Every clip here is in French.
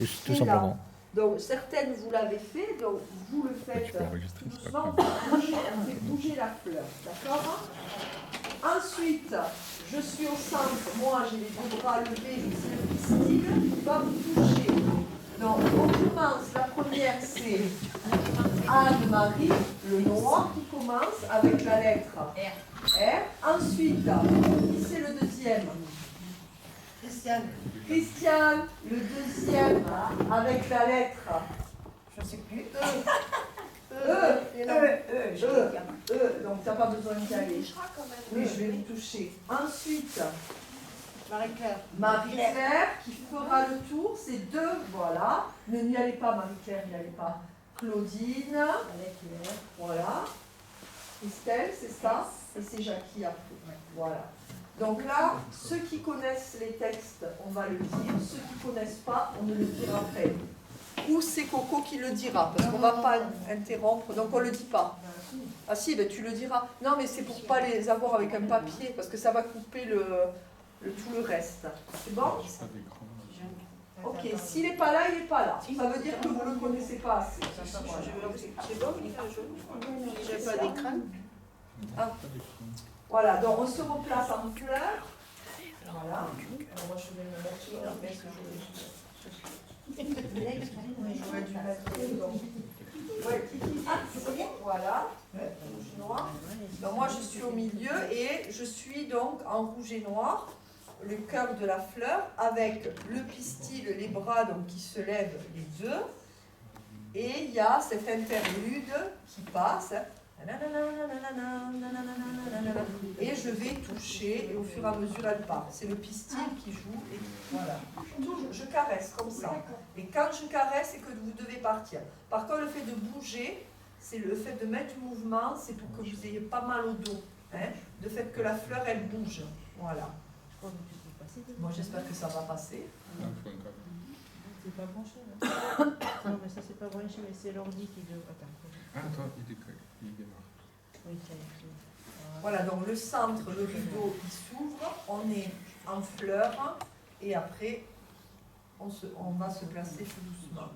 Tout simplement. Donc certaines vous l'avez fait, donc vous le faites tout doucement, on fait bouger la fleur, d'accord? Ensuite, je suis au centre, moi j'ai les deux bras levés, c'est le pistil qui va me toucher. Donc on commence, la première c'est Anne-Marie, le noir qui commence avec la lettre R. Ensuite, qui c'est le deuxième? Christiane, le deuxième avec la lettre, je ne sais plus. Donc tu n'as pas besoin d'y aller. Oui, je vais vous toucher. Ensuite, Marie-Claire qui fera le tour, c'est deux, voilà. Ne n'y allez pas, Marie-Claire, n'y allez pas. Claudine, voilà. Estelle, c'est ça. Et c'est Jackie après. Voilà. Donc là, ceux qui connaissent les textes, on va le dire. Ceux qui ne connaissent pas, on ne le dira après. Ou c'est Coco qui le dira, parce qu'on ne va pas interrompre, donc on ne le dit pas. Ah si, ben tu le diras. Non, mais c'est pour ne pas les avoir avec un papier, parce que ça va couper tout le reste. C'est bon? Ok, s'il n'est pas là, il n'est pas là. Ça veut dire que vous ne le connaissez pas assez. C'est bon? J'ai pas d'écran. Ah. Voilà, donc on se replace en fleurs. Voilà. Alors moi je vais me mettre sur la messe que j'aurais dû mettre. Voilà, rouge noir. Donc moi je suis au milieu et je suis donc en rouge et noir, le cœur de la fleur, avec le pistil, les bras donc qui se lèvent les deux. Et il y a cet interlude qui passe. Et je vais toucher et au fur et à mesure elle part. C'est le pistil qui joue et voilà. Je caresse comme ça. Et quand je caresse, c'est que vous devez partir. Par contre, le fait de bouger, c'est le fait de mettre du mouvement, c'est pour que vous ayez pas mal au dos. Hein, de fait que la fleur elle bouge. Voilà. Moi j'espère que ça va passer. C'est pas branché. Non, mais ça c'est pas branché, mais c'est l'ordi qui doit. Attends, il démarre. Oui, voilà, donc le centre, le rideau, il s'ouvre, on est en fleurs et après on va se placer tout doucement.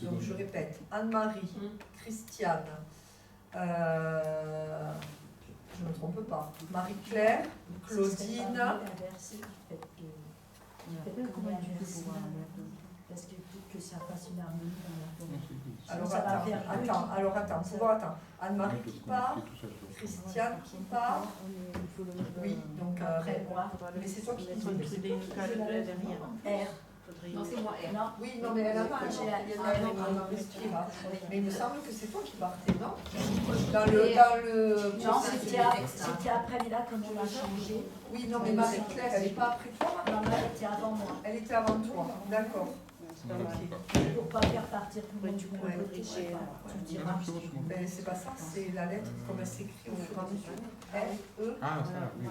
Donc je répète, Anne-Marie, Christiane, je ne me trompe pas, Marie-Claire, Claudine. Parce que ça fasse une harmonie dans la forme. Alors attends, faut voir, attends. Anne-Marie qui part, Christiane qui part. Oui, donc après moi. Mais c'est toi qui dis. R. Non, c'est moi, R. Non. Oui, non, mais elle a pas. Mais il me semble que c'est toi qui partais, non? Non, c'était après, mais là, comme on a changé. Oui, non, mais Marie-Claire, elle n'est pas après toi? Non, elle était avant moi. Elle était avant toi, d'accord. Pour pas faire partir tout le monde du monde, tu diras. Mais c'est pas ça, c'est la lettre comme elle s'écrit au fur et à mesure. R, E. Ah, ça, oui.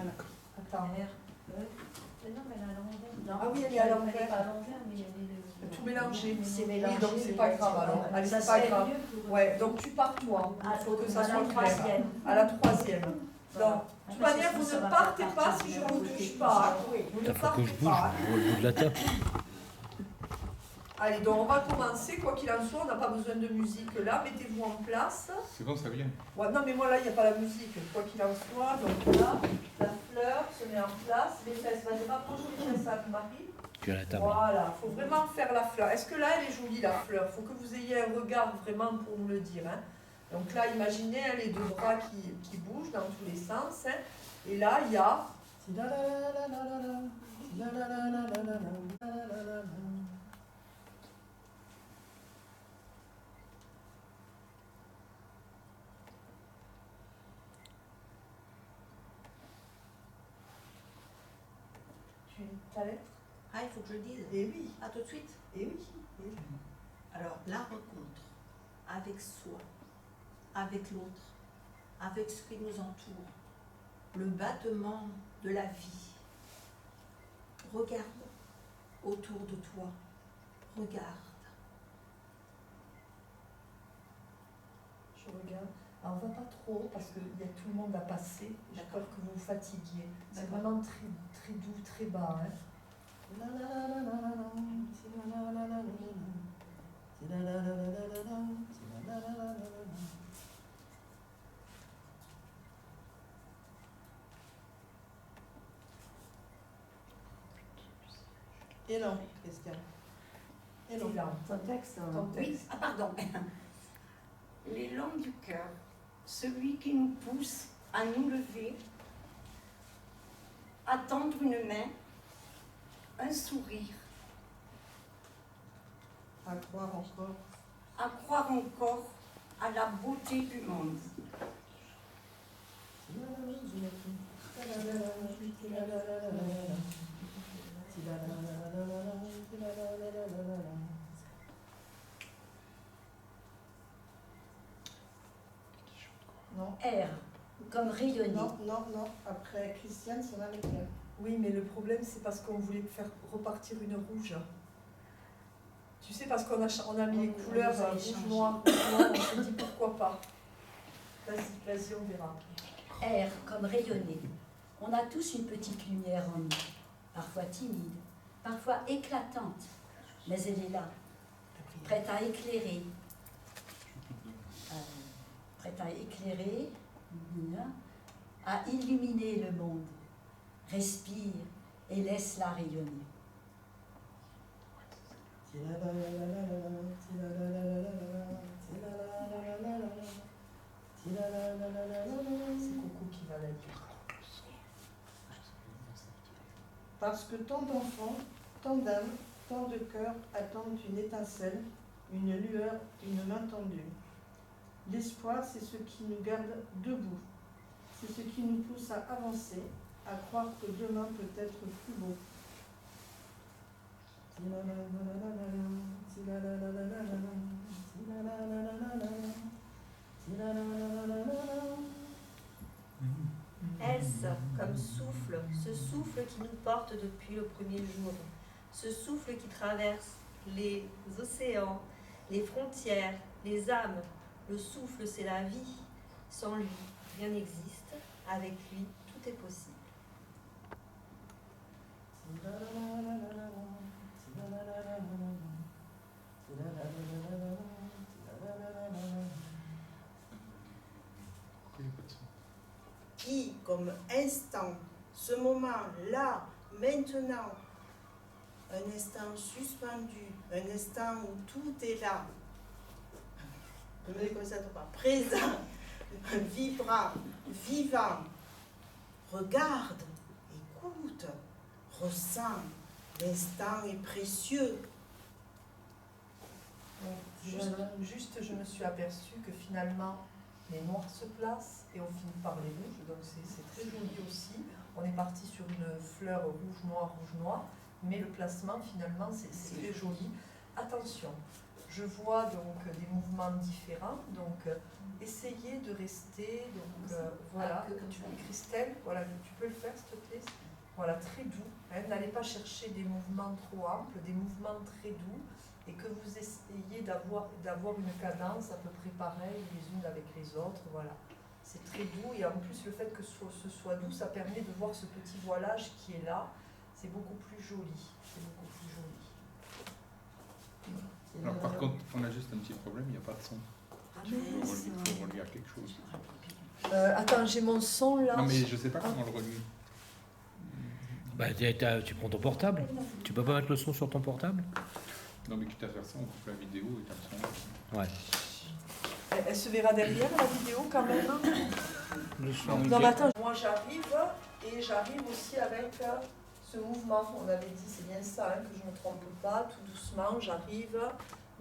Attends. R, E. Non, mais elle est à l'envers. Ah oui, elle est à l'envers. Elle n'est pas à l'envers, mais elle est tout mélangé. C'est mélangé. Oui, donc c'est pas grave alors. Allez, c'est pas grave. Ouais, donc tu pars toi. Il faut que ça soit clair. À la troisième. Donc, de toute manière, vous ne partez pas si je ne vous touche pas. Vous ne partez pas. Au bout de la table. Allez, donc on va commencer, quoi qu'il en soit, on n'a pas besoin de musique là, mettez-vous en place. C'est bon, ça vient. Ouais, non mais moi là, il n'y a pas la musique, quoi qu'il en soit, donc là, la fleur se met en place, les fesses, vas-y, rapproche les fesses à Marie. Puis à la table. Voilà, il faut vraiment faire la fleur. Est-ce que là, elle est jolie la fleur? Il faut que vous ayez un regard vraiment pour me le dire. Hein. Donc là, imaginez hein, les deux bras qui bougent dans tous les sens. Hein. Et là, il y a... Ta lettre? Ah, il faut que je le dise. Eh oui. Ah, tout de suite. Eh oui. Eh oui. Alors, la rencontre avec soi, avec l'autre, avec ce qui nous entoure, le battement de la vie. Regarde autour de toi. Regarde. Je regarde. Alors, on ne va pas trop parce qu'il y a tout le monde à passer. J'ai peur que vous vous fatiguiez. C'est vraiment très, très doux, très bas. Hein. Élan, Christian. Élan. Ton texte. Oui, ah pardon. L'élan du cœur, celui qui nous pousse à nous lever, à tendre une main, un sourire, À croire encore. à croire encore à la beauté du monde. Non, R, comme rayonner. non, non, non. Après Christiane, c'est Marie-Pierre. Oui, mais le problème, c'est parce qu'on voulait faire repartir une rouge. Tu sais, parce qu'on a mis les couleurs vous avez rouge, changé. noir, on s'est dit pourquoi pas. Vas-y, on verra. R, comme rayonner. On a tous une petite lumière en nous, parfois timide, parfois éclatante, mais elle est là, prête à éclairer. Prête à éclairer, à illuminer le monde. Respire et laisse-la rayonner. C'est Coco qui va la dire. Parce que tant d'enfants, tant d'âmes, tant de cœurs attendent une étincelle, une lueur, une main tendue. L'espoir, c'est ce qui nous garde debout. C'est ce qui nous pousse à avancer, à croire que demain peut être plus beau. S comme souffle, ce souffle qui nous porte depuis le premier jour, ce souffle qui traverse les océans, les frontières, les âmes. Le souffle, c'est la vie. Sans lui, rien n'existe. Avec lui, tout est possible. Qui, comme instant, ce moment, là, maintenant, un instant suspendu, un instant où tout est là, ne me déconcentre pas, présent, vibrant, vivant, regarde, écoute, ressent, l'instant est précieux. Juste, je me suis aperçue que finalement, les noirs se placent et on finit par les rouges, donc c'est très joli aussi. On est parti sur une fleur rouge-noir, mais le placement finalement c'est très joli. Attention, je vois donc des mouvements différents, donc essayez de rester, donc voilà, Christelle, voilà, tu peux le faire s'il te plaît. Voilà, très doux, hein, n'allez pas chercher des mouvements trop amples, des mouvements très doux, et que vous essayez d'avoir une cadence à peu près pareille les unes avec les autres, voilà. C'est très doux, et en plus le fait que ce soit doux, ça permet de voir ce petit voilage qui est là, c'est beaucoup plus joli, c'est beaucoup plus joli. Alors par contre, on a juste un petit problème, il n'y a pas de son. Il faut relier à quelque chose. Attends, j'ai mon son là. Non mais je sais pas comment le relier. Bah, tu prends ton portable. Tu peux pas mettre le son sur ton portable? Non mais quitte à faire ça, on coupe la vidéo et comme ça. Ouais. Elle se verra derrière la vidéo quand même. Le son, Non mais attends, moi j'arrive et j'arrive aussi avec ce mouvement. On avait dit, c'est bien ça, hein, que je ne me trompe pas, tout doucement, j'arrive,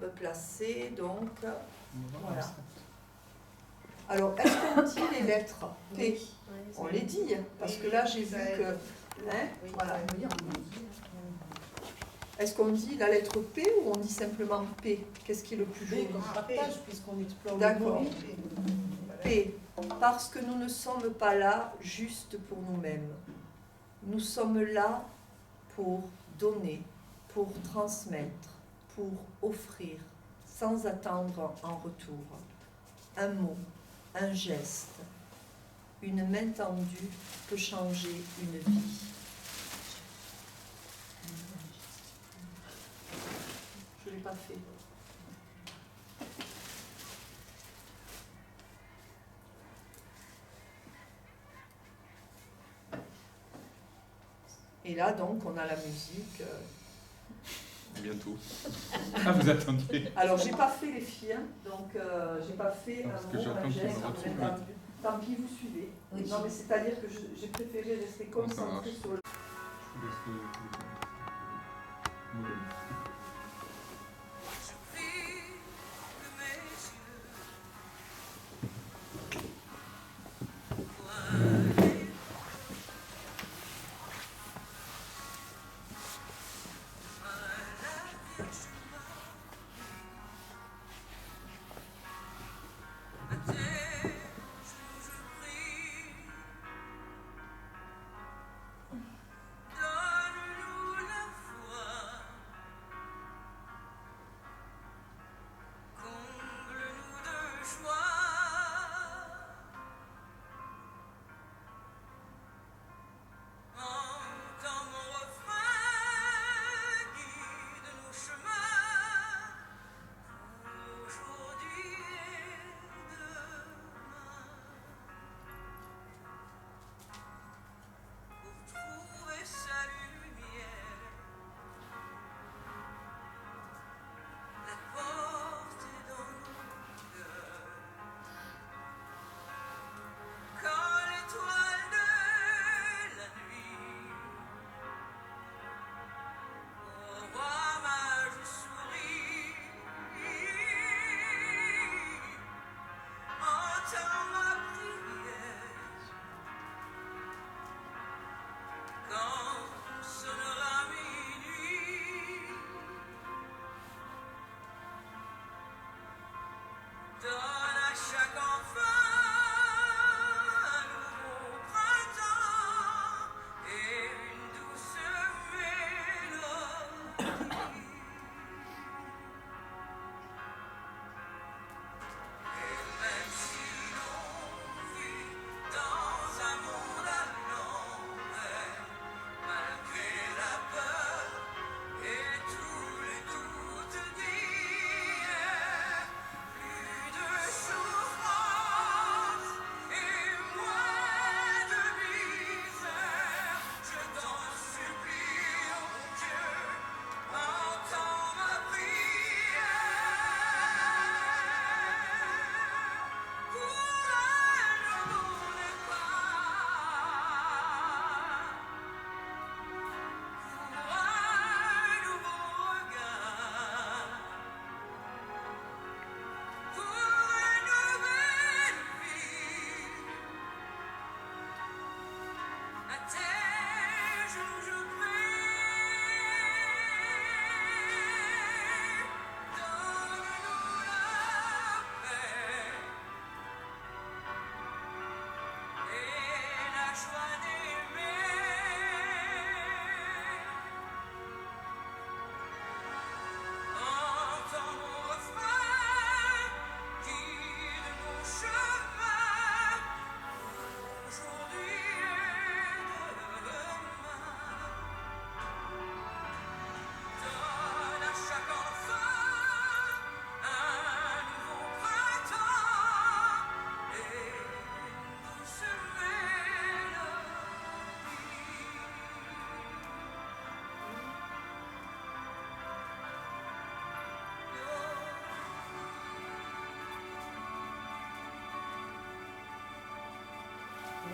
me placer, donc voilà. Alors, est-ce qu'on dit les lettres P? On les dit, parce que là j'ai vu que... Hein, voilà. Est-ce qu'on dit la lettre P ou on dit simplement P? Qu'est-ce qui est le plus joli? Comme partage, puisqu'on explore le D'accord. mot. P, parce que nous ne sommes pas là juste pour nous-mêmes. Nous sommes là pour donner, pour transmettre, pour offrir, sans attendre en retour. Un mot, un geste, une main tendue peut changer une vie. j'ai pas fait. Et là, donc, on a la musique. Bientôt. Ah, vous attendiez. Alors, j'ai pas fait les filles, hein, donc j'ai pas fait Parce un que mot, j'attends un qu'il geste, me un retrouve. prétendu. Tant pis, vous suivez. Oui. Non, mais c'est-à-dire que j'ai préféré rester Bon, ça concentrée marche. sur le... Je vous laisse le-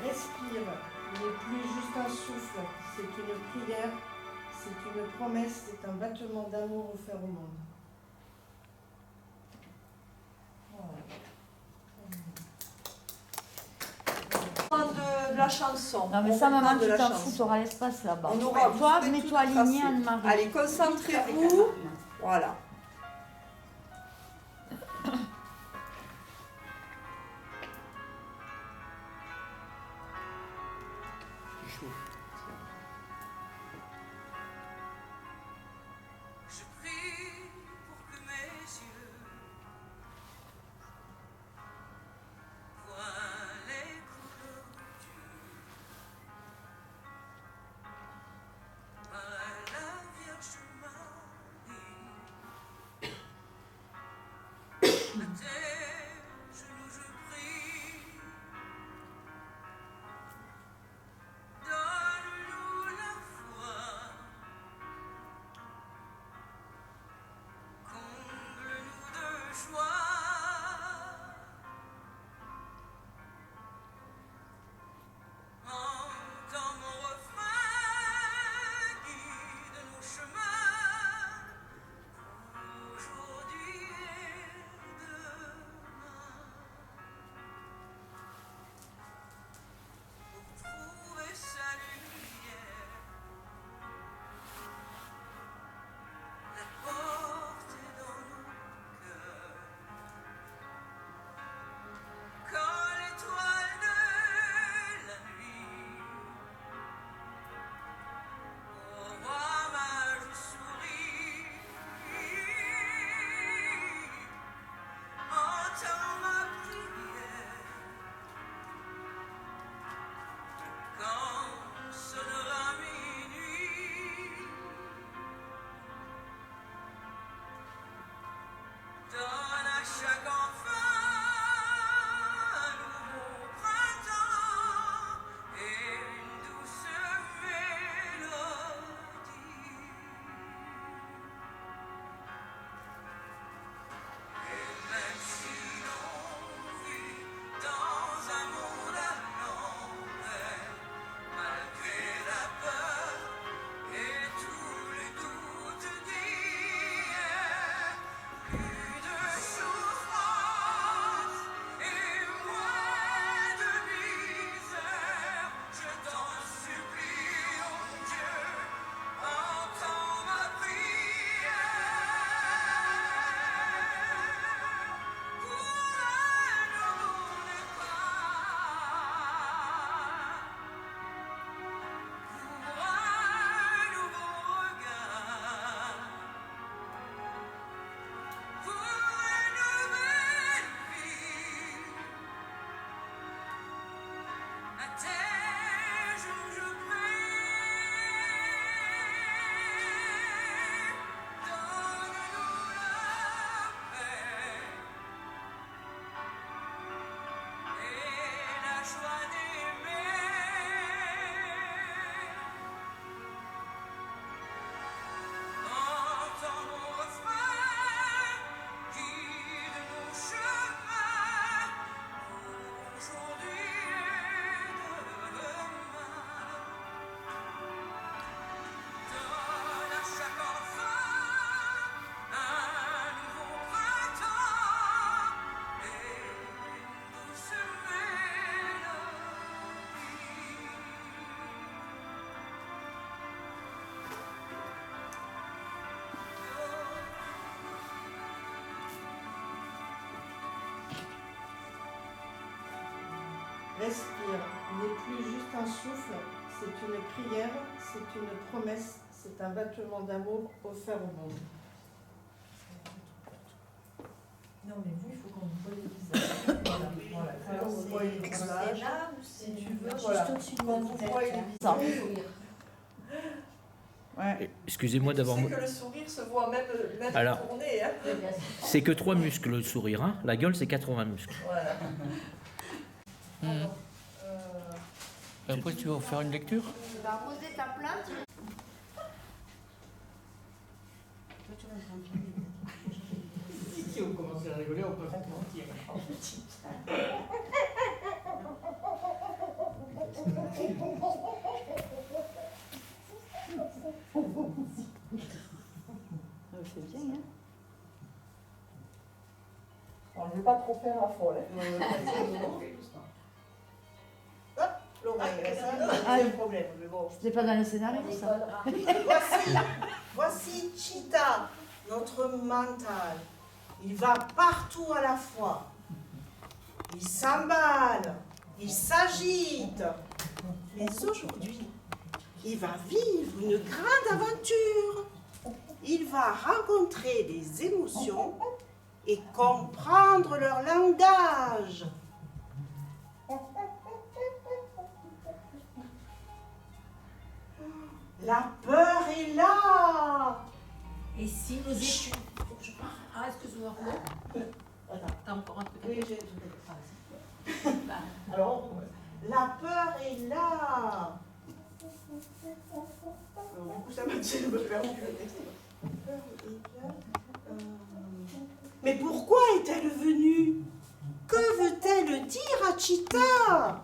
Respire, il n'est plus juste un souffle, c'est une prière, c'est une promesse, c'est un battement d'amour offert au monde. De la chanson. Non mais On ça reprend maman de tu la t'en chanson. fous, t'auras l'espace là-bas. On aura, vous Toi, ferez mets-toi tout aligné tracé. Anne-Marie. Allez, concentrez-vous. Voilà. Je prie pour que mes yeux voient les couleurs de Dieu par la Vierge Marie. respire n'est plus juste un souffle, c'est une prière, c'est une promesse, c'est un battement d'amour offert au monde. Non, mais vous, il faut qu'on vous voie les visages. Voilà, voilà. Il faut qu'on vous voie les C'est visages. là ou Si c'est tu veux, juste voilà. au-dessus de Qu'on votre vous tête, voie les là. visages. Eh, excusez-moi Tu d'avoir... sais que le sourire se voit même Alors. tourné. Hein. C'est que 3 muscles le sourire, hein. La gueule c'est 80 muscles. Voilà. Alors, Après tu vas faire une lecture? Tu vas poser ta plainte. Si on commence à rigoler, on peut faire mentir. C'est bien, hein? on ne veut pas trop faire la folle. Hop, l'oreille, c'est un problème. Mais bon. C'était pas dans le scénario, ça. Voici Chita, notre mental. Il va partout à la fois. Il s'emballe, il s'agite. Mais aujourd'hui, il va vivre une grande aventure. Il va rencontrer des émotions et comprendre leur langage. La peur est là. Et si nous étions... Ah, excuse-moi. T'as encore un truc à Oui, dire? Alors, la peur est là. Alors, du coup, ça m'a dit de me perdu le texte. La peur est là. Mais pourquoi est-elle venue? Que veut-elle dire à Chita?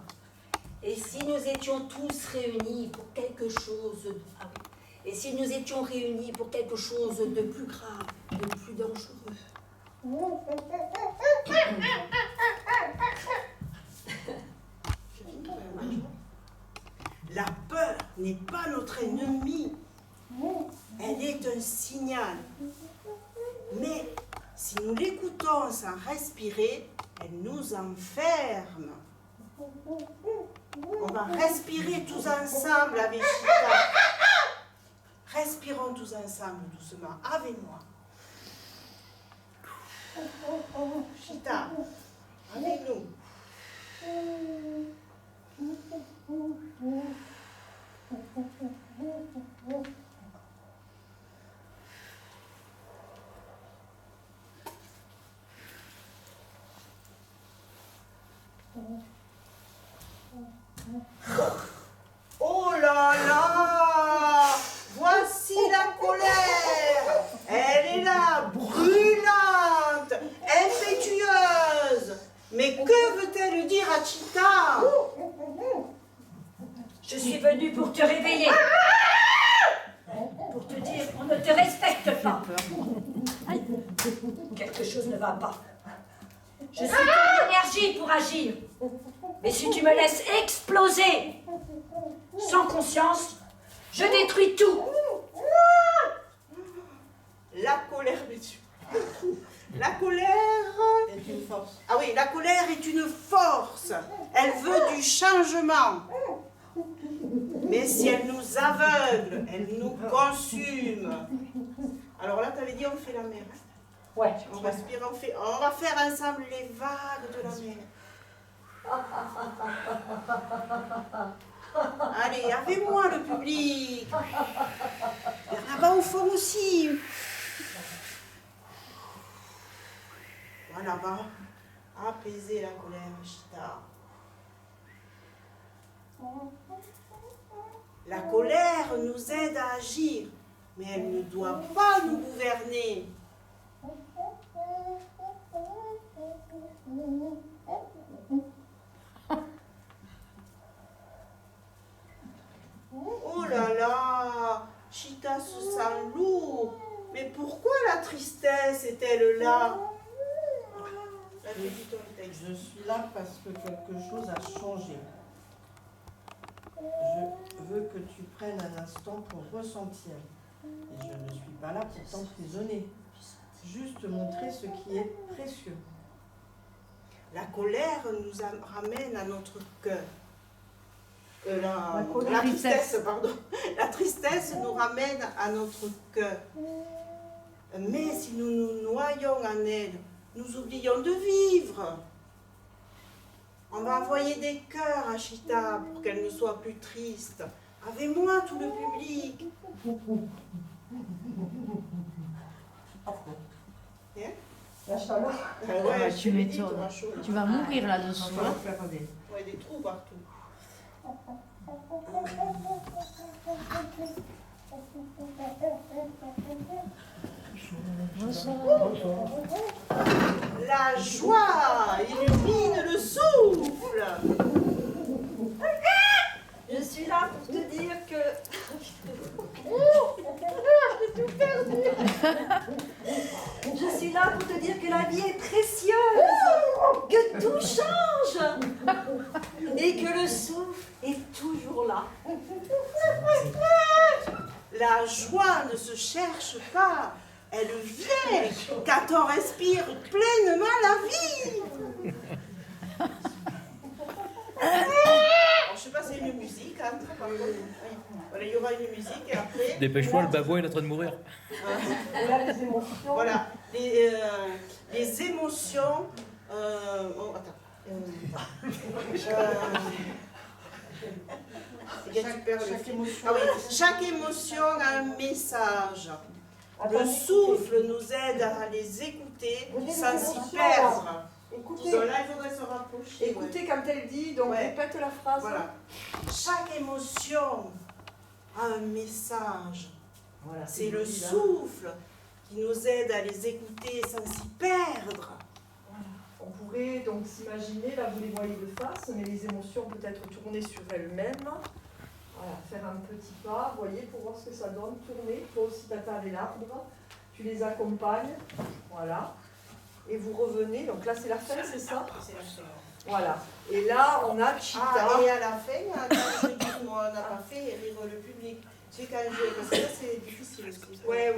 Et si nous étions tous réunis pour quelque chose... Ah oui. Et si nous étions réunis pour quelque chose de plus grave, de plus dangereux? La peur n'est pas notre ennemie. Elle est un signal. Mais si nous l'écoutons sans respirer, elle nous enferme. On va respirer tous ensemble avec Chita. Respirons tous ensemble doucement avec moi. Chita, avec nous. Oh là là! Voici la colère! Elle est là, brûlante, impétueuse. Mais que veut-elle dire à Chita? Je suis venue pour te réveiller. Pour te dire qu'on ne te respecte pas. Quelque chose ne va pas. Je suis ton énergie pour agir. Mais si tu me laisses exploser sans conscience, je détruis tout. La colère, messieurs. La colère est une force. Ah oui, la colère est une force. Elle veut du changement. Mais si elle nous aveugle, elle nous consume. Alors là, tu avais dit on fait la mer. Ouais. On respire, on va faire ensemble les vagues de la mer. Allez, avec moi le public. Vers là-bas au fond aussi. Voilà, va apaiser la colère, Chita. La colère nous aide à agir, mais elle ne doit pas nous gouverner. Oh là là, Chita se sent lourd. Mais pourquoi la tristesse est-elle là? Je suis là parce que quelque chose a changé. Je veux que tu prennes un instant pour ressentir. Et je ne suis pas là pour t'emprisonner. Juste montrer ce qui est précieux. La colère nous ramène à notre cœur. colère. La tristesse, pardon. La tristesse nous ramène à notre cœur. Mais si nous nous noyons en elle, nous oublions de vivre. On va envoyer des cœurs à Chita pour qu'elle ne soit plus triste. Avec moi, tout le public. Hein? La chaleur. Ouais, tu m'étonnes. Tu vas mourir là-dessous. Hein. Ouais, des trous partout. La joie illumine le souffle. Je suis là pour te dire que. J'ai tout perdu. Je suis là pour te dire que la vie est précieuse, que tout change et que le souffle est toujours là. La joie ne se cherche pas, elle vient quand on respire pleinement la vie. Alors, je sais pas si c'est une musique, hein, par contre. Voilà, il y aura une musique et après. Dépêche-toi, le babouin il est en train de mourir. Et là, les émotions. Voilà, les émotions. Oh, attends. Chaque émotion a un message. Le souffle nous aide à les écouter sans s'y perdre. Écoutez, Donc là, il faudrait se rapprocher. écoutez quand elle dit, donc Ouais. répète la phrase. Voilà. Chaque émotion a un message. Voilà, C'est le joli, là. souffle qui nous aide à les écouter sans s'y perdre. On pourrait donc s'imaginer, là vous les voyez de face, mais les émotions peut-être tourner sur elles-mêmes. Voilà, faire un petit pas, vous voyez, pour voir ce que ça donne, tourner. Toi aussi, Tata, les l'arbre, tu les accompagnes, voilà. Et vous revenez, donc là c'est la fin, c'est ça? C'est la fin. Voilà. Et là, on a Chita. Ah, et à la fin, quand je dis moi, on n'a pas fait rire le public. Tu sais, quand je... Parce que là, c'est difficile aussi. Ouais.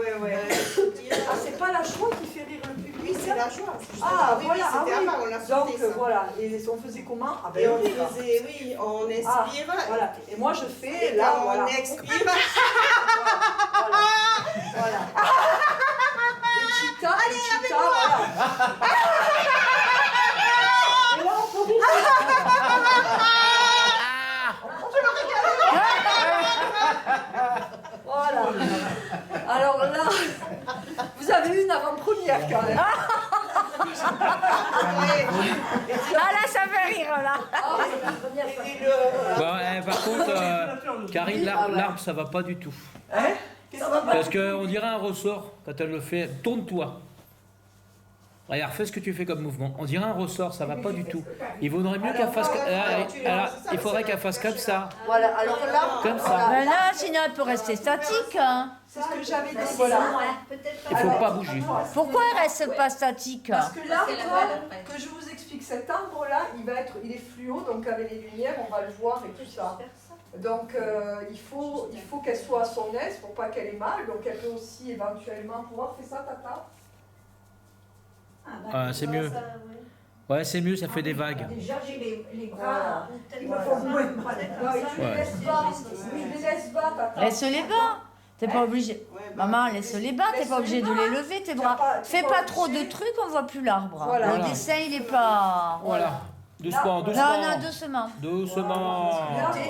Ah, c'est pas la joie qui fait rire le public? Oui, c'est la joie. Ah, oui, voilà, c'était oui. avant, on a sauté Donc, ça. voilà. Et on faisait comment? Ah, ben, Et on oui, là. faisait, oui, on inspire. Voilà. Et moi, je fais, Et là, quand voilà. on expire. Voilà. Et Chita, voilà. Et là, on peut rire. Voilà. Alors là, vous avez une avant-première quand même. Ah là, ça fait rire là. Ah, c'est la première fois. Bon, par contre, Karine, l'arbre, ça va pas du tout. Hein? Ça va pas? Parce qu'on dirait un ressort quand elle le fait. Tourne-toi. Regarde, fais ce que tu fais comme mouvement. On dirait un ressort, ça va pas du tout. Il vaudrait mieux qu'elle fasse. Il faudrait qu'elle fasse comme ça. Voilà, alors là, Comme ça. Ben là, sinon elle peut rester statique. Hein. c'est ce que j'avais dit. Voilà. Voilà. Il faut pas bouger. Pourquoi elle reste pas statique? Parce que là, que je vous explique, cet arbre-là, il est fluo, donc avec les lumières, on va le voir et tout ça. Donc il faut qu'elle soit à son aise pour pas qu'elle ait mal. Donc elle peut aussi éventuellement pouvoir faire ça, Tata. Ah, c'est mieux. Ouais, c'est mieux, ça fait des vagues. Déjà, j'ai les bras. Voilà. Ils Voilà. me font moins. Non, et tu les Ouais. laisses bas. Tu les laisses bas, Tata. Laisse-les bas. T'es pas obligé. Maman, laisse-les bas, t'es pas obligé de les lever, tes bras. Fais pas trop de trucs, on voit plus l'arbre. Voilà. Le dessin, il est pas. Voilà. Doucement, Non, doucement. non, doucement. Doucement.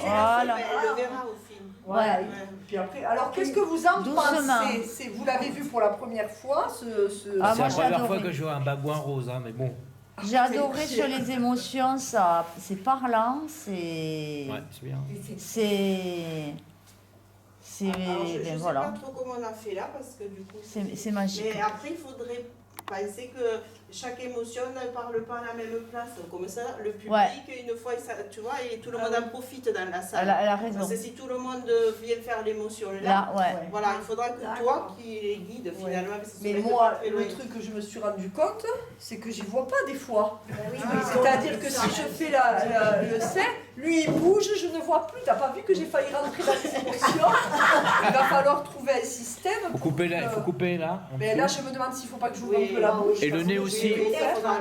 Voilà. Elle le verra au film. Voilà. Ouais. Puis après, alors qu'est-ce que vous en Doucement. pensez? Vous l'avez vu pour la première fois, Ah, C'est moi, la j'ai première adoré. fois que je vois un babouin rose, hein, mais bon. J'ai adoré sur les émotions, ça, c'est parlant, c'est. Ouais, c'est bien. C'est. Alors, je ben, sais voilà. pas trop comment on a fait là, parce que du coup... C'est magique. Mais après, il faudrait penser que chaque émotion ne parle pas à la même place. Comme ça, le public, Ouais. une fois, tu vois, et tout le monde en profite dans la salle. Elle a raison. Parce que si tout le monde vient faire l'émotion là, Là, ouais. voilà, il faudra que toi qui les guides finalement. Parce que Mais ça va moi, être très le loin. truc que je me suis rendu compte, c'est que j'y vois pas des fois. Oui, C'est-à-dire que si je fais le C, Lui, il bouge, je ne vois plus. T'as pas vu que j'ai failli rentrer dans les émotions? Il va falloir trouver un système. Faut couper là, il faut couper là. en Mais là, dessous. je me demande s'il faut pas que j'ouvre un peu la bouche. Et le nez aussi.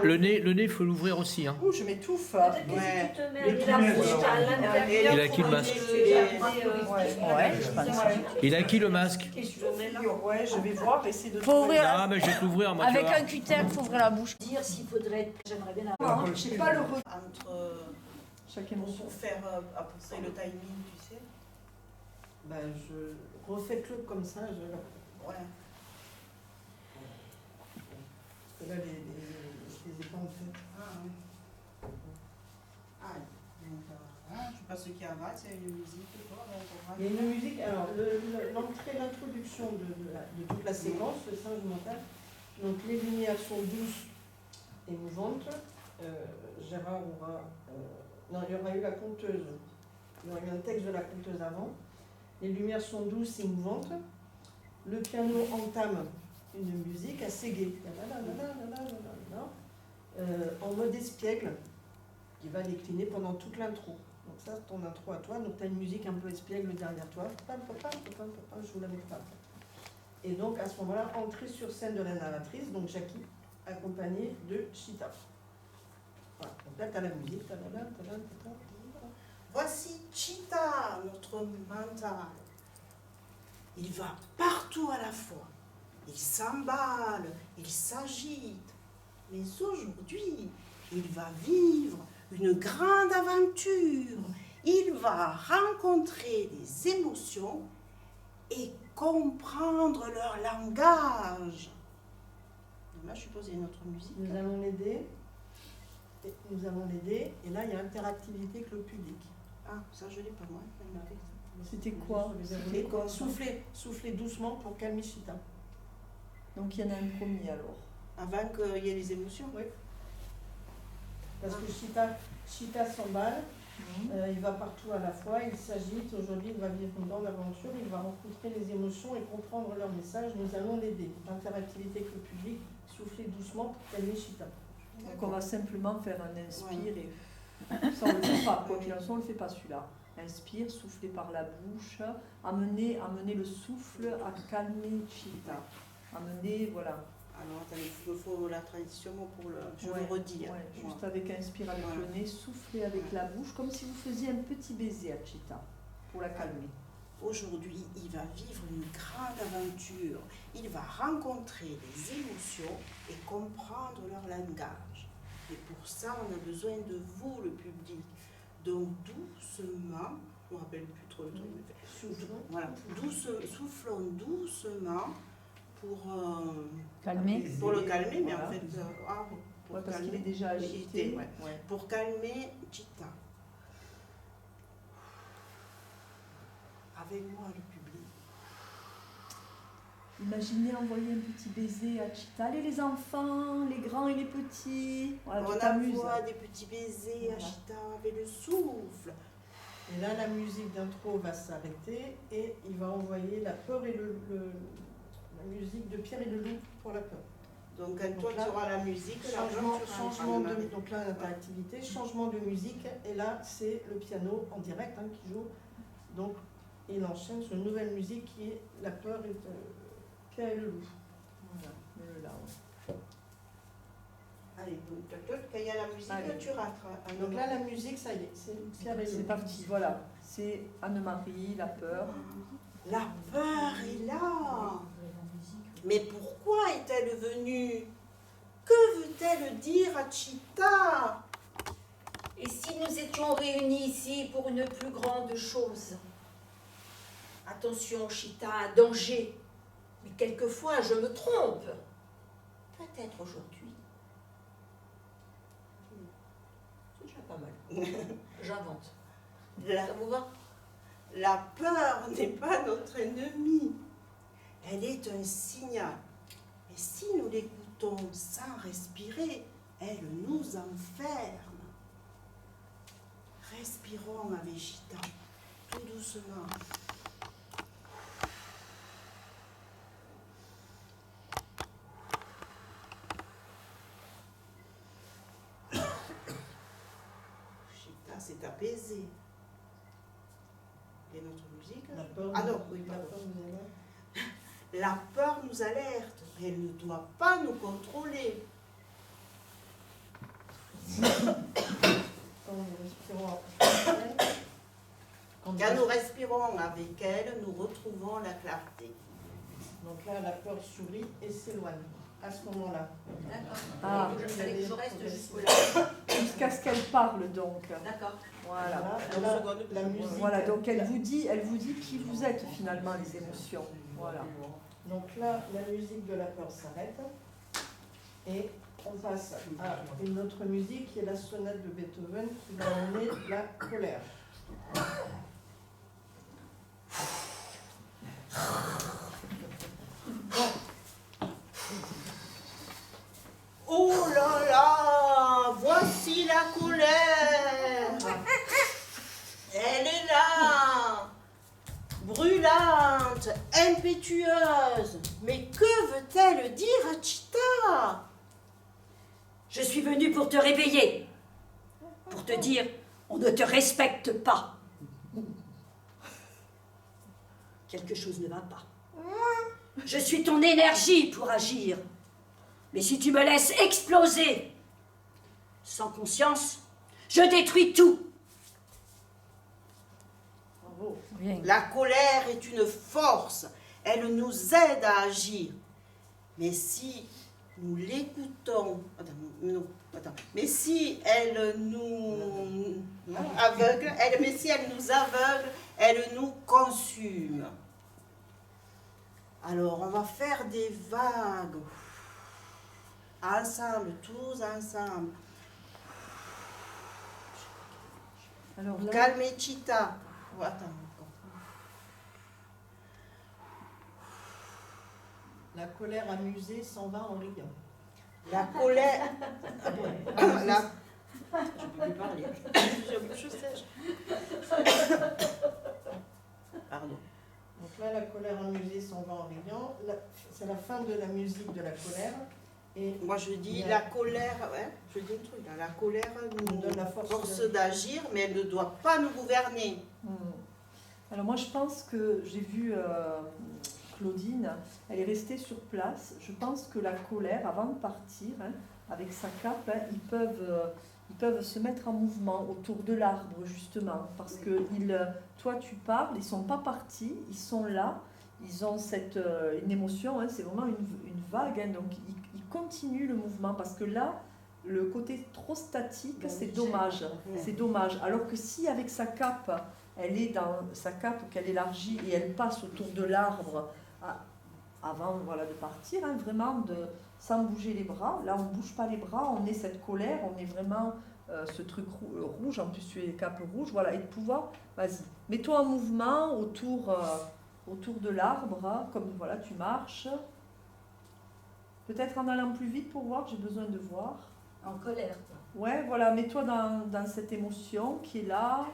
Le Le nez, il faut l'ouvrir aussi. Hein. je m'étouffe. Peut-être que si tu te mets la bouche à l'intérieur. Il a qui le masque? Ouais, je pense. Il a qui le masque? Ouais, je vais voir, essayer de Faut ouvrir Ah, mais je vais t'ouvrir, moi. tu avec vas un voir. cutter, faut ouvrir la bouche. Dire s'il faudrait, j'aimerais bien Non, avoir. j'ai pas le re... Entre, Chaque émotion. pour faire à peu près le timing, tu sais. Ben, je refais-le comme ça. Ouais. Parce que là, je les ai pas en fait. Je sais pas ce qu'il y a là, c'est une musique. Il y a une musique, alors l'entrée, l'introduction de toute la séquence, le singe mental. Donc les lumières sont douces et mouvantes. Gérard aura. Non, il y aura eu la conteuse. Il y aura eu un texte de la conteuse avant. Les lumières sont douces et mouvantes. Le piano entame une musique assez gaie. En mode espiègle, qui va décliner pendant toute l'intro. Donc ça, c'est ton intro à toi. Donc tu as une musique un peu espiègle derrière toi. Je vous la mets pas. Et donc à ce moment-là, entrée sur scène de la narratrice, donc Jackie, accompagnée de Chita. Voilà. Donc là, tu as la musique. Voici Chita, notre mental. Il va partout à la fois. Il s'emballe, il s'agite. Mais aujourd'hui, il va vivre une grande aventure. Il va rencontrer des émotions et comprendre leur langage. Là, je suppose qu'il y a une autre musique. Nous allons l'aider. Et là, il y a interactivité avec le public. Ah, ça, je l'ai pas, moi. C'était quoi? C'était quoi? Soufflez doucement pour calmer Chita. Donc il y en a un premier alors. Avant qu'il y ait les émotions. Oui. Parce que Chita s'emballe, il va partout à la fois, il s'agite. Aujourd'hui, il va vivre une grande aventure, il va rencontrer les émotions et comprendre leur message. Nous allons l'aider. Interactivité avec le public, soufflez doucement pour calmer Chita. Donc on va simplement faire un inspire et ça on le fait pas, quoi qu'il en soit on le fait pas celui-là. Inspire, souffler par la bouche, amener le souffle à calmer Chita. Amener, voilà. Alors attendez, il me faut la tradition pour le. Je le redis. Ouais, juste avec inspire avec le nez, souffler avec la bouche, comme si vous faisiez un petit baiser à Chita pour la calmer. Aujourd'hui, il va vivre une grande aventure. Il va rencontrer des émotions et comprendre leur langage. Et pour ça, on a besoin de vous, le public. Donc doucement, je ne me rappelle plus trop le truc. Voilà, soufflons doucement pour Calmer. Pour le calmer, mais Voilà. en fait, pour Parce calmer, qu'il est déjà agité. ouais. Pour calmer Chita. Avec moi, le public. Imaginez envoyer un petit baiser à Chita. Allez les enfants, les grands et les petits. Voilà, On tu t'amuses. envoie des petits baisers à Chita avec le souffle. Et là, la musique d'intro va s'arrêter et il va envoyer la peur et la musique de Pierre et le loup pour la peur. Donc quand toi tu auras la musique, changement de, donc là l'interactivité, changement de musique, et là c'est le piano en direct qui joue. Donc il enchaîne sur une nouvelle musique qui est La peur et Pierre et le loup. Voilà, mets-le là. Ouais. Allez, quand il y a la musique, Allez. tu rates. Donc là la musique, ça y est, c'est Pierre et le loup. C'est parti, voilà. C'est Anne-Marie, la peur. La peur est là. Mais pourquoi est-elle venue? Que veut-elle dire à Chita? Et si nous étions réunis ici pour une plus grande chose? Attention, Chita, un danger. Mais quelquefois, je me trompe. Peut-être aujourd'hui. C'est déjà pas mal. J'invente. Ça vous va? La peur n'est pas notre ennemie. Elle est un signal. Et si nous l'écoutons sans respirer, elle nous enferme. Respirons avec Chita, tout doucement. Chita c'est apaisé. Et notre musique? La peur, Ah non, oui, la pardon. peur nous alerte. La peur nous alerte. Elle ne doit pas nous contrôler. Quand nous respirons Quand nous respirons avec elle, nous retrouvons la clarté. donc là, la peur sourit et s'éloigne. À ce moment-là. D'accord. Ah. Il fallait que je reste jusqu'au-là. Jusqu'à ce qu'elle parle donc. D'accord. Voilà. Là, la musique. Voilà, donc elle vous dit qui vous êtes finalement, les émotions. Voilà. Donc là, la musique de la peur s'arrête. Et on passe à une autre musique qui est la sonate de Beethoven qui va emmener la colère. Oh là là, voici la colère. Elle est là, brûlante, impétueuse. Mais que veut-elle dire, Chita? Je suis venue pour te réveiller, pour te dire, on ne te respecte pas. Quelque chose ne va pas. Je suis ton énergie pour agir. Mais si tu me laisses exploser, sans conscience, je détruis tout. Bravo. Bien. La colère est une force. Elle nous aide à agir. Mais si nous l'écoutons... Mais si elle nous aveugle, mais si elle nous aveugle, elle nous consume. Alors, on va faire des vagues. Ensemble, tous ensemble. Alors là, Calmez Chita. Oh, attends. La colère amusée s'en va en riant. La colère... La... Je peux plus parler. Je sais. Pardon. Donc là, la colère amusée s'en va en riant. C'est la fin de la musique de la colère. Et Moi je dis la colère, ouais, je dis un truc, là, la colère nous donne la force d'agir, mais elle ne doit pas nous gouverner. Alors moi je pense que j'ai vu Claudine, elle est restée sur place. Je pense que la colère, avant de partir, avec sa cape, ils peuvent se mettre en mouvement autour de l'arbre justement, parce que toi tu parles, ils ne sont pas partis, ils sont là, ils ont une émotion, c'est vraiment une vague, donc ils continuent le mouvement, parce que là, le côté trop statique, c'est dommage, alors que si avec sa cape, elle est dans sa cape qu'elle élargit et elle passe autour de l'arbre avant de partir, vraiment sans bouger les bras. Là, on ne bouge pas les bras, on est cette colère, on est vraiment ce truc rouge, en plus tu es cape rouge, voilà, et de pouvoir, vas-y, mets-toi en mouvement autour de l'arbre, comme voilà, tu marches. Peut-être en allant plus vite pour voir, j'ai besoin de voir. En colère, quoi. Ouais, voilà, mets-toi dans cette émotion qui est là.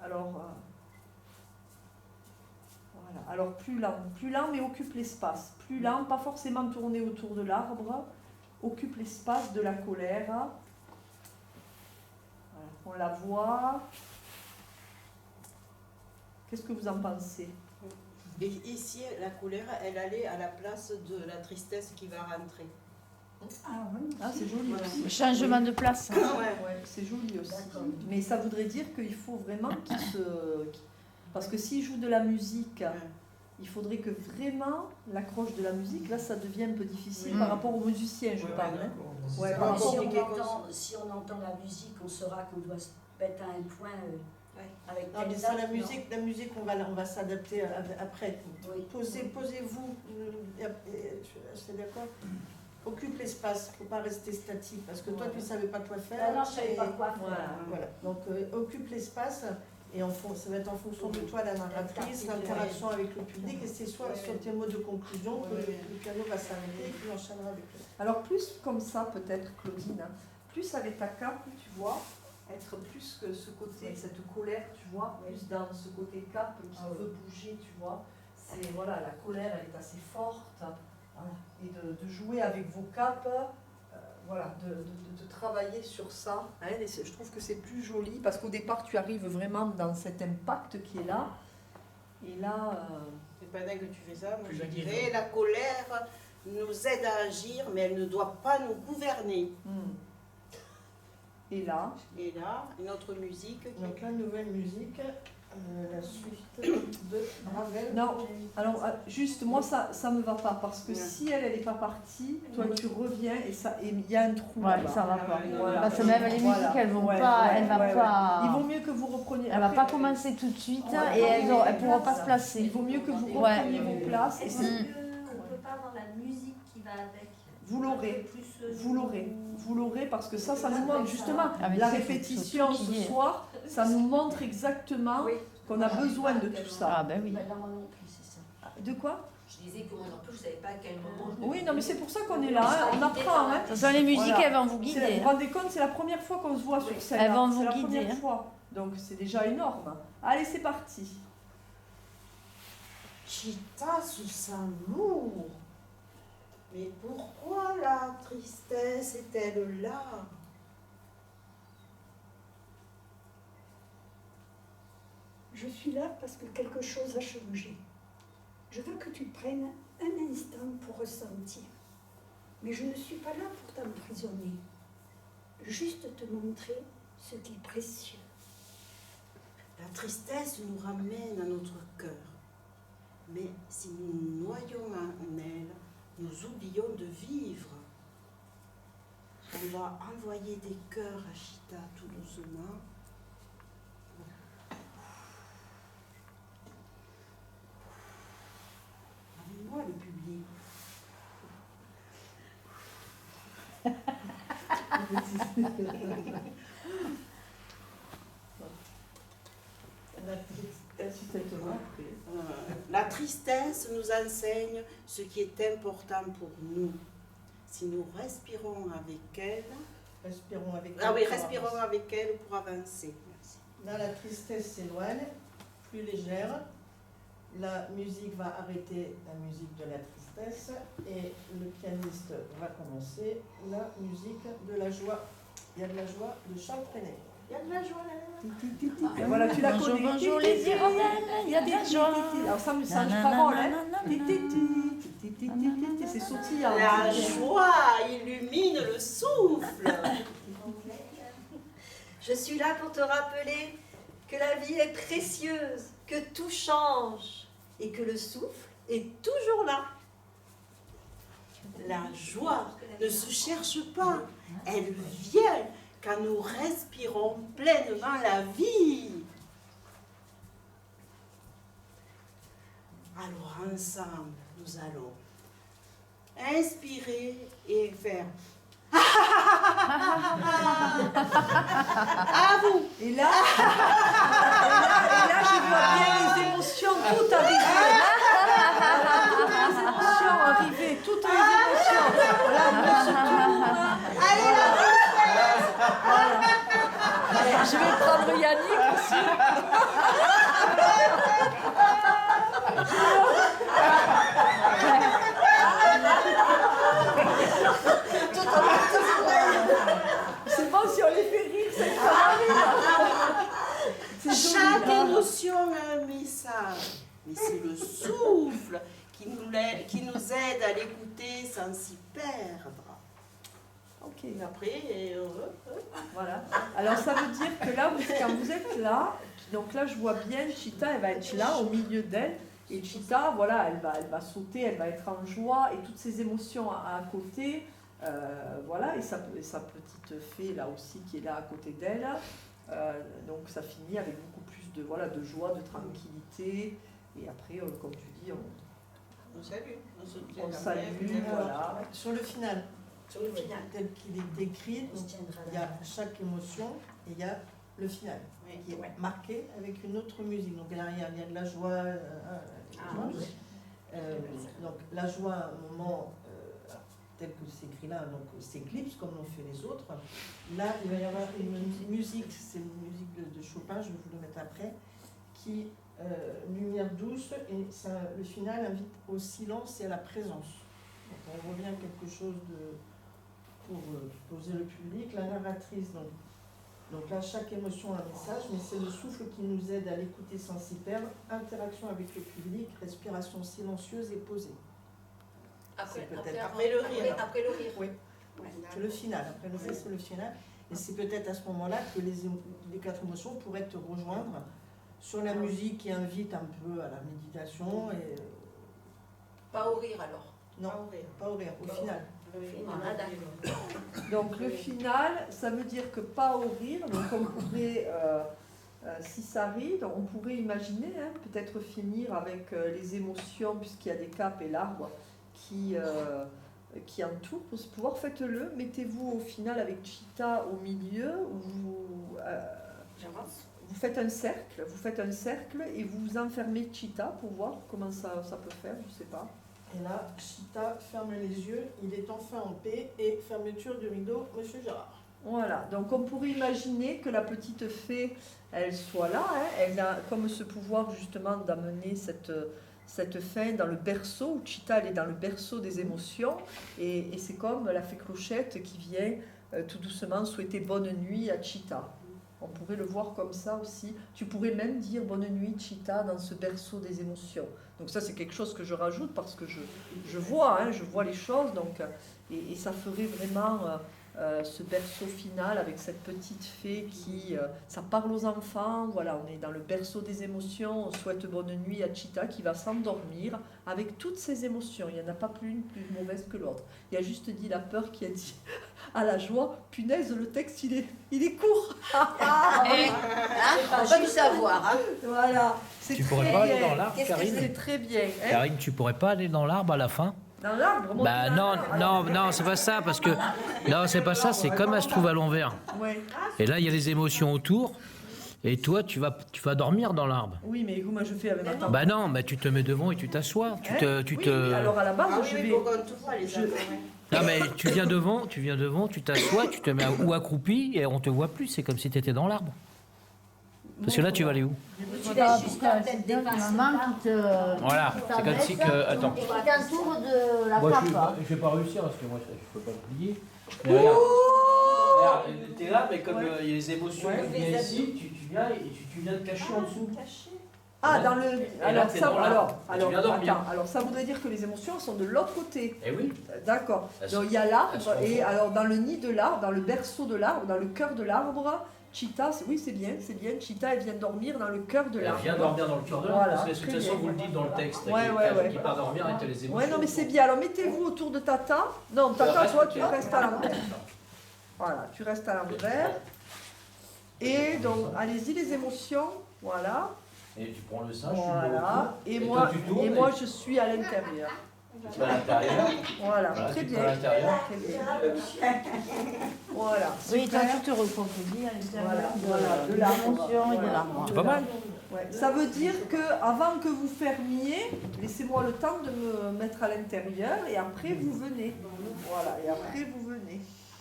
Alors, voilà. Alors plus lent, mais occupe l'espace. Plus lent, pas forcément tourner autour de l'arbre. Occupe l'espace de la colère. Voilà. On la voit. Qu'est-ce que vous en pensez? Et ici, la colère, elle allait à la place de la tristesse qui va rentrer. Ah, c'est joli aussi. Le changement de place. Ouais, c'est joli aussi. Mais ça voudrait dire qu'il faut vraiment parce que s'il joue de la musique, il faudrait que vraiment l'accroche de la musique, là ça devient un peu difficile par rapport aux musiciens, je parle. Mais si on entend la musique, on saura qu'on doit se mettre à un point avec non, mais ça, la musique, on va s'adapter après. Oui. Posez-vous, c'est d'accord. Occupe l'espace, il ne faut pas rester statique, parce que toi tu ne savais pas quoi faire. Non, je ne savais pas quoi faire. Voilà. Donc occupe l'espace, et ça va être en fonction de toi la narratrice, l'interaction avec le public, et c'est soit sur tes mots de conclusion que le piano va s'arrêter et qu'il enchaînera avec eux. Alors plus comme ça peut-être, Claudine, plus avec ta cape, tu vois, être plus que ce côté, cette colère, tu vois, plus dans ce côté cape qui veut bouger, tu vois. C'est, voilà, la colère, elle est assez forte. Voilà. Et de jouer avec vos capes, voilà, de travailler sur ça. Hein, et je trouve que c'est plus joli parce qu'au départ, tu arrives vraiment dans cet impact qui est là. Et là... C'est pendant que tu fais ça, moi Plus je la dirais, guérison. la colère nous aide à agir, mais elle ne doit pas nous gouverner. Et là, une autre musique. Donc la nouvelle musique, la suite de Ravel. non, alors juste moi ça me va pas parce que si elle n'est pas partie, toi tu reviens et il y a un trou. Ouais, là-bas. ça va pas. Voilà. Parce que même les Voilà. musiques, elles vont Ouais, pas, ouais, elle va ouais, pas. Il vaut mieux que vous repreniez. Elle va Après, pas commencer tout de suite Voilà. et elles pourront pas se placer. Il vaut mieux que vous Ouais. repreniez vos places. Et Est-ce c'est- qu'on ne peut pas avoir la musique qui va avec? Vous l'aurez, Plus, vous l'aurez parce que ça nous montre justement Ah, mais la ça, faut répétition surtout qu'il y ce ait. soir, ça nous montre exactement qu'on a besoin de tout ça. Ah ben oui. Bah, non, moi non plus, c'est ça. De quoi? Je disais que moi non plus, je ne savais pas à quel moment. Oui, non mais c'est pour ça qu'on est là, hein, on apprend. Hein. Ce sont les musiques, Voilà. elles vont vous Vous guider. vous rendez compte, c'est la première fois qu'on se voit sur scène. Elles vont hein. vous C'est la guider, première hein. fois. Donc c'est déjà énorme. Allez, c'est parti. Chita sous sa lourd. Mais pourquoi la tristesse est-elle là? Je suis là parce que quelque chose a changé. Je veux que tu prennes un instant pour ressentir. Mais je ne suis pas là pour t'emprisonner. Juste te montrer ce qui est précieux. La tristesse nous ramène à notre cœur. Mais si nous nous noyons en elle, nous oublions de vivre. On va envoyer des cœurs à Chita tout doucement. Amenez-moi le public. La tristesse nous enseigne ce qui est important pour nous. Si nous respirons avec elle, Respirons avec ah oui, pour respirons avancer. avec elle pour avancer. Merci. Là, la tristesse s'éloigne, plus légère. La musique va arrêter la musique de la tristesse et le pianiste va commencer la musique de la joie. Il y a de la joie de Charles Trenet. Il y a de la joie là. Et voilà, tu la Bonjour, connais. bonjour les hirondelles, il y a de la joie. Alors ça me change Nanana, parole, hein. nanana. C'est sautillant. La joie illumine le souffle. Je suis là pour te rappeler que la vie est précieuse, que tout change et que le souffle est toujours là. La joie ne se cherche pas, elle vient quand nous respirons pleinement la vie. Alors ensemble, nous allons inspirer et faire. À vous. Et là, je vois bien les émotions toutes arriver. Toutes les émotions arriver, toutes les émotions. Là, on se tourne. Allez, la Je vais prendre Yannick aussi. C'est bon si on les fait rire, c'est ça. Chaque émotion a un message, mais c'est le souffle qui nous aide à l'écouter sans s'y perdre. Ok. Et après, Voilà. Alors ça veut dire que là, quand vous êtes là, donc là je vois bien Chita, elle va être là au milieu d'elle. Et Chita, voilà, elle va sauter, elle va être en joie et toutes ses émotions à côté. Voilà, et sa petite fée là aussi qui est là à côté d'elle. Donc ça finit avec beaucoup plus de, voilà, de joie, de tranquillité. Et après, comme tu dis, on salue. on salue, voilà. Sur le final, Sur le final. tel qu'il est décrit, On se tiendra il y a là. chaque émotion et il y a le final qui est marqué avec une autre musique. Donc derrière, il y a de la joie. Donc la joie, à un moment tel que c'est écrit là, donc s'éclipse comme l'ont fait les autres. Là, il va y avoir une musique, c'est une musique de Chopin, je vais vous le mettre après, qui lumière douce et ça, le final invite au silence et à la présence. Donc on revient à quelque chose pour poser le public, la narratrice. Donc là, chaque émotion a un message, mais c'est le souffle qui nous aide à l'écouter sans s'y perdre. Interaction avec le public, respiration silencieuse et posée. Après le rire. Après le rire. Oui, c'est le final. Après le rire, c'est le final. Et c'est peut-être à ce moment-là que les 4 émotions pourraient te rejoindre sur la musique qui invite un peu à la méditation. Et... Pas au rire alors. Non, pas au rire, au final. Ah, d'accord. Donc le final, ça veut dire que pas au rire. Donc on pourrait, si ça rit, on pourrait imaginer peut-être finir avec les émotions, puisqu'il y a des capes et l'arbre qui entourent. Pour pouvoir, faites-le. Mettez-vous au final avec Chita au milieu. Vous faites un cercle et vous enfermez Chita pour voir comment ça peut faire, je sais pas. Et là, Chita ferme les yeux, il est enfin en paix, et fermeture du rideau, Monsieur Gérard. Voilà, donc on pourrait imaginer que la petite fée, elle soit là, elle a comme ce pouvoir justement d'amener cette fin dans le berceau, où Chita elle est dans le berceau des émotions, et c'est comme la fée Clochette qui vient tout doucement souhaiter bonne nuit à Chita. On pourrait le voir comme ça aussi. Tu pourrais même dire bonne nuit Chita dans ce berceau des émotions. Donc ça c'est quelque chose que je rajoute parce que je vois les choses. Donc, et ça ferait vraiment ce berceau final avec cette petite fée qui... ça parle aux enfants, voilà, on est dans le berceau des émotions, on souhaite bonne nuit à Chita qui va s'endormir avec toutes ses émotions. Il n'y en a pas plus une plus mauvaise que l'autre. Il y a juste dit la peur qui a dit à la joie, punaise, le texte il est court. C'est pas juste savoir. Voilà. Tu pourrais pas aller dans l'arbre, Karine? C'est très bien. Karine, tu pourrais pas aller dans l'arbre à la fin? Dans l'arbre? Bah non, c'est pas ça, parce que... Non, c'est pas ça, c'est comme elle se trouve à l'envers. Ouais. Et là, il y a les émotions autour, et toi, tu vas dormir dans l'arbre. Oui, mais comment je fais avec ma tante? Bah non, bah tu te mets devant et tu t'assois. Mais alors à la base, je vais... Non mais tu viens devant, tu t'assois, tu te mets ou accroupi et on te voit plus, c'est comme si tu étais dans l'arbre. Parce que là, tu vas aller où? Tu laisses juste la tête dépasser. Maman qui te... Voilà, c'est comme si que... Attends. Et qui t'entoure de la Moi, cape. je vais pas réussir parce que moi, je peux pas plier. Mais regarde, t'es là, mais comme il y a les émotions qui viennent ici, tu viens et tu viens te cacher en dessous. Ah, dans le... Alors, t'es ça, dans l'arbre. Tu viens dormir. attends, alors ça voudrait dire que les émotions sont de l'autre côté. Eh oui. D'accord. Elles Donc sont- il y a elles l'arbre, sont et fortes. alors dans le nid de l'arbre, dans le berceau de l'arbre, dans le cœur de l'arbre, Chita, oui c'est bien, Chita elle vient dormir dans le cœur de Elle l'arbre. vient dormir dans le cœur de l'arbre, Voilà, parce que de toute très façon, bien. vous le dites dans le texte, Ouais. qui part dormir et t'as les émotions. Ouais, non mais c'est bien. Alors mettez-vous autour de Tata. Non, Tata, Reste toi au tu cœur. restes à l'envers. Voilà, tu restes à l'envers. Et donc, allez-y les émotions, voilà. Et tu prends le singe, tu le mets Voilà. autour, Et toi, tu tournes, et moi je suis à l'intérieur. tu vas à l'intérieur. Voilà, Voilà, très tu bien. vas à l'intérieur. Très bien. Voilà. Oui, toi super. tu te recroquevilles à l'intérieur Voilà, de de l'arbre. l'émotion et de Voilà. l'arbre. C'est pas mal. Ouais. Ça veut dire que avant que vous fermiez, laissez-moi le temps de me mettre à l'intérieur et après vous venez. Voilà, et après vous venez.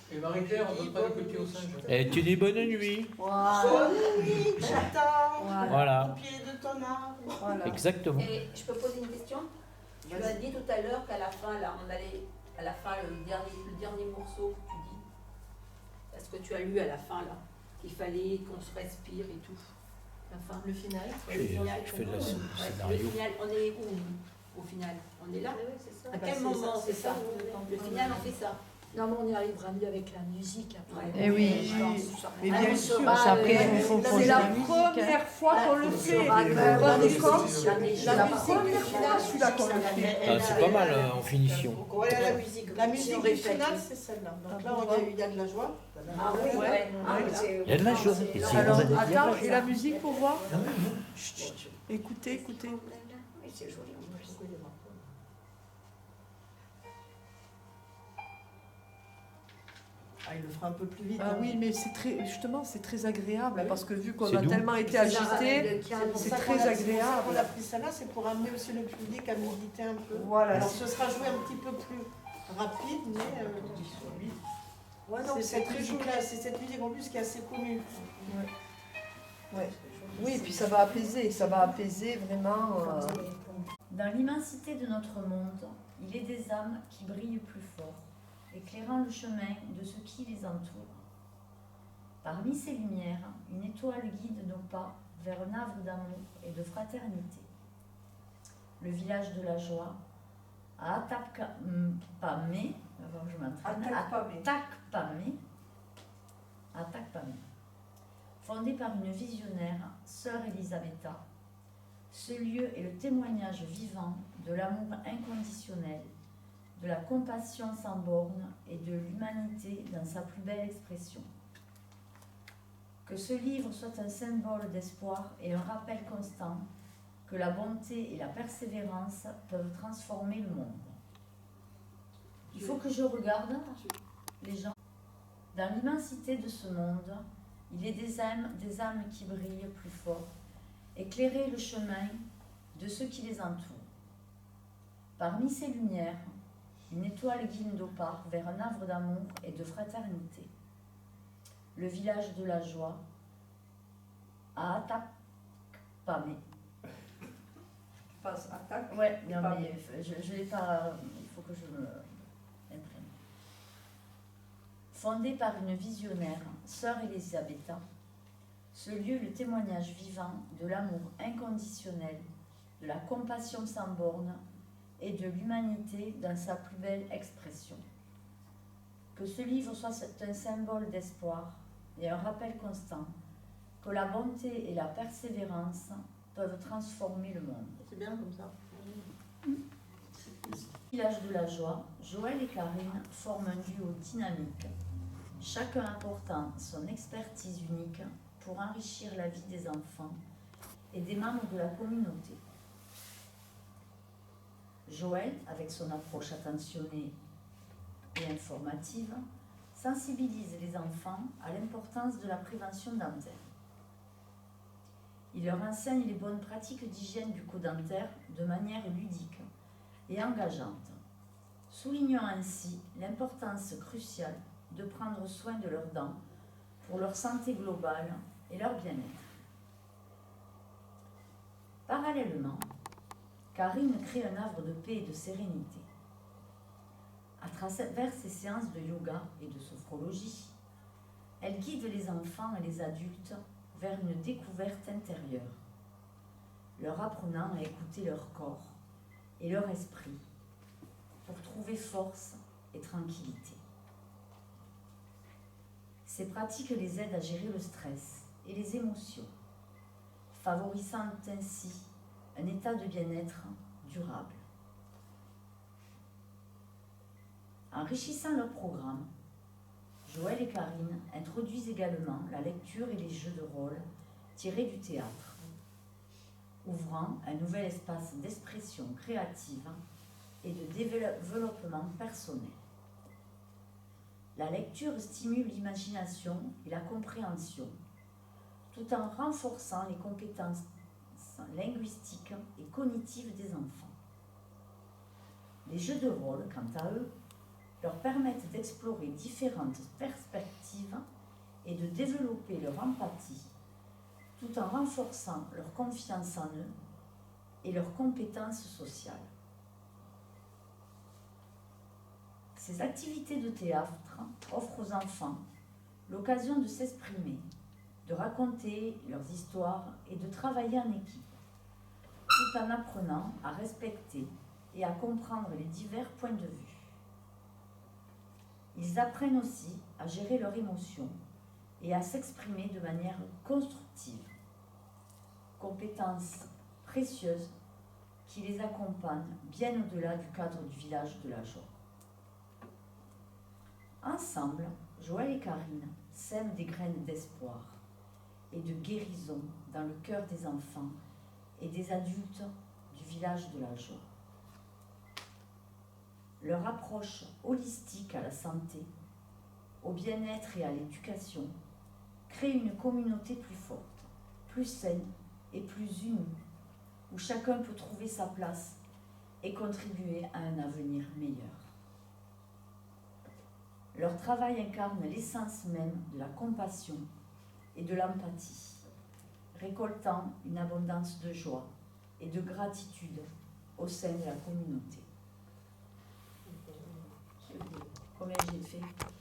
Et Marie-Claire, on donne pas des petits au singe. Et tu dis bonne nuit. Voilà. Bonne nuit, Chita. Voilà. Au pied de ton arbre. Voilà. Exactement. Et je peux poser une question? Tu as dit tout à l'heure qu'à la fin, là, on allait, à la fin, le dernier morceau que tu dis, est-ce que tu as lu à la fin, là, qu'il fallait qu'on se respire et tout? La fin, le final? Je fais de la scénario. Le final, on est où, au final? On est là? À bah, quel c'est moment ça, c'est ça? Le final, on fait ça. Non, mais on y arrivera mieux avec la musique après. Eh oui. Je pense. Mais bien sûr. Après, il faut C'est poser la la musique. première fois qu'on le fait. La Vous vous rendez compte? musique, La première fois celui-là qu'on le fait. Ah, c'est pas mal en finition. Voilà la musique. La musique du final, c'est celle-là. Donc là, il y a de la joie. Ah oui, ouais. Il y a de la chose. Alors, attends, et la musique pour voir? Chut, chut. Écoutez, écoutez. Oui, c'est joli. Ah, il le fera un peu plus vite. Ah oui, mais c'est très, justement, c'est très agréable parce que vu qu'on C'est a doux. tellement été agité, c'est très agréable. On a pris celle-là, c'est pour amener aussi le public à méditer un peu. Voilà. Alors ce sera joué un petit peu plus rapide, mais Ouais, donc c'est cette musique-là, c'est cette musique en plus qui est assez connue. Ouais. Oui, et puis ça va apaiser vraiment. Dans l'immensité de notre monde, il est des âmes qui brillent plus fort éclairant le chemin de ce qui les entoure. Parmi ces lumières, une étoile guide nos pas vers un havre d'amour et de fraternité. Le village de la joie, à Atakpamé, avant que je m'entraîne, Atakpamé, fondé par une visionnaire, sœur Elisabetta. Ce lieu est le témoignage vivant de l'amour inconditionnel, de la compassion sans bornes et de l'humanité dans sa plus belle expression. Que ce livre soit un symbole d'espoir et un rappel constant que la bonté et la persévérance peuvent transformer le monde. Il faut que je regarde les gens. Dans l'immensité de ce monde, il est des âmes qui brillent plus fort, éclairer le chemin de ceux qui les entourent. Parmi ces lumières, une étoile guide nos pas vers un havre d'amour et de fraternité. Le village de la joie, à Atakpamé. Ouais, non, mais je l'ai pas. Il faut que je me imprime. Fondé par une visionnaire, sœur Elisabetta, ce lieu le témoignage vivant de l'amour inconditionnel, de la compassion sans bornes et de l'humanité dans sa plus belle expression. Que ce livre soit un symbole d'espoir et un rappel constant que la bonté et la persévérance peuvent transformer le monde. C'est bien comme ça. Village de la joie, Joël et Karine forment un duo dynamique, chacun apportant son expertise unique pour enrichir la vie des enfants et des membres de la communauté. Joël, avec son approche attentionnée et informative, sensibilise les enfants à l'importance de la prévention dentaire. Il leur enseigne les bonnes pratiques d'hygiène bucco-dentaire de manière ludique et engageante, soulignant ainsi l'importance cruciale de prendre soin de leurs dents pour leur santé globale et leur bien-être. Parallèlement, Karine crée un havre de paix et de sérénité. À travers ses séances de yoga et de sophrologie, elle guide les enfants et les adultes vers une découverte intérieure, leur apprenant à écouter leur corps et leur esprit pour trouver force et tranquillité. Ces pratiques les aident à gérer le stress et les émotions, favorisant ainsi un état de bien-être durable. Enrichissant leur programme, Joël et Karine introduisent également la lecture et les jeux de rôle tirés du théâtre, ouvrant un nouvel espace d'expression créative et de développement personnel. La lecture stimule l'imagination et la compréhension, tout en renforçant les compétences linguistiques et cognitives des enfants. Les jeux de rôle, quant à eux, leur permettent d'explorer différentes perspectives et de développer leur empathie, tout en renforçant leur confiance en eux et leurs compétences sociales. Ces activités de théâtre offrent aux enfants l'occasion de s'exprimer, de raconter leurs histoires et de travailler en équipe, tout en apprenant à respecter et à comprendre les divers points de vue. Ils apprennent aussi à gérer leurs émotions et à s'exprimer de manière constructive, compétences précieuses qui les accompagnent bien au-delà du cadre du village de la joie. Ensemble, Joël et Karine sèment des graines d'espoir et de guérison dans le cœur des enfants et des adultes du village de la joie. Leur approche holistique à la santé, au bien-être et à l'éducation crée une communauté plus forte, plus saine et plus unie, où chacun peut trouver sa place et contribuer à un avenir meilleur. Leur travail incarne l'essence même de la compassion et de l'empathie, récoltant une abondance de joie et de gratitude au sein de la communauté. Combien j'ai fait.